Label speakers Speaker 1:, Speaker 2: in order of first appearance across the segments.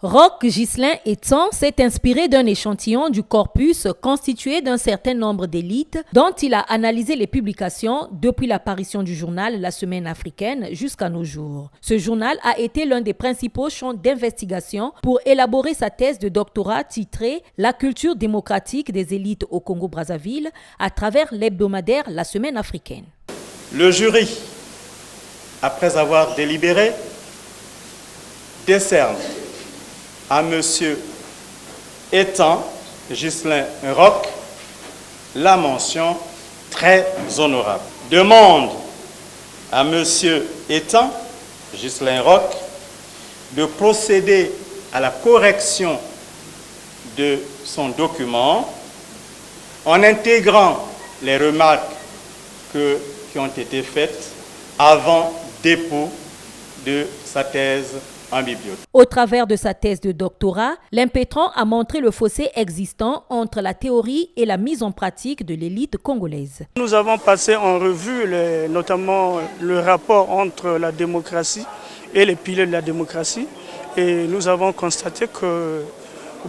Speaker 1: Roch Ghislain Etan s'est inspiré d'un échantillon du corpus constitué d'un certain nombre d'élites dont il a analysé les publications depuis l'apparition du journal La Semaine africaine jusqu'à nos jours. Ce journal a été l'un des principaux champs d'investigation pour élaborer sa thèse de doctorat titrée « La culture démocratique des élites au Congo-Brazzaville » à travers l'hebdomadaire La Semaine africaine.
Speaker 2: Le jury, après avoir délibéré, décerne à M. Etan Ghislain Roch la mention très honorable. Demande à M. Etan Ghislain Roch de procéder à la correction de son document en intégrant les remarques qui ont été faites avant dépôt de sa thèse en bibliothèque.
Speaker 1: Au travers de sa thèse de doctorat, l'impétrant a montré le fossé existant entre la théorie et la mise en pratique de l'élite congolaise.
Speaker 3: Nous avons passé en revue notamment le rapport entre la démocratie et les piliers de la démocratie et nous avons constaté que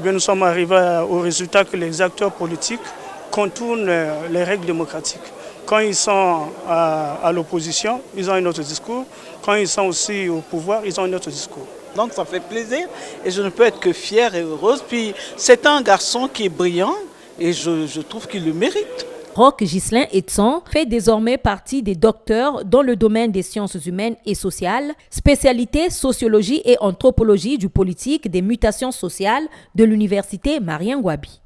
Speaker 3: nous sommes arrivés au résultat que les acteurs politiques contournent les règles démocratiques. Quand ils sont à l'opposition, ils ont un autre discours. Quand ils sont aussi au pouvoir, ils ont un autre discours.
Speaker 4: Donc ça fait plaisir et je ne peux être que fière et heureuse. Puis c'est un garçon qui est brillant et je trouve qu'il le mérite.
Speaker 1: Roch Ghislain Etan fait désormais partie des docteurs dans le domaine des sciences humaines et sociales, spécialité sociologie et anthropologie du politique des mutations sociales de l'université Marien Ngouabi.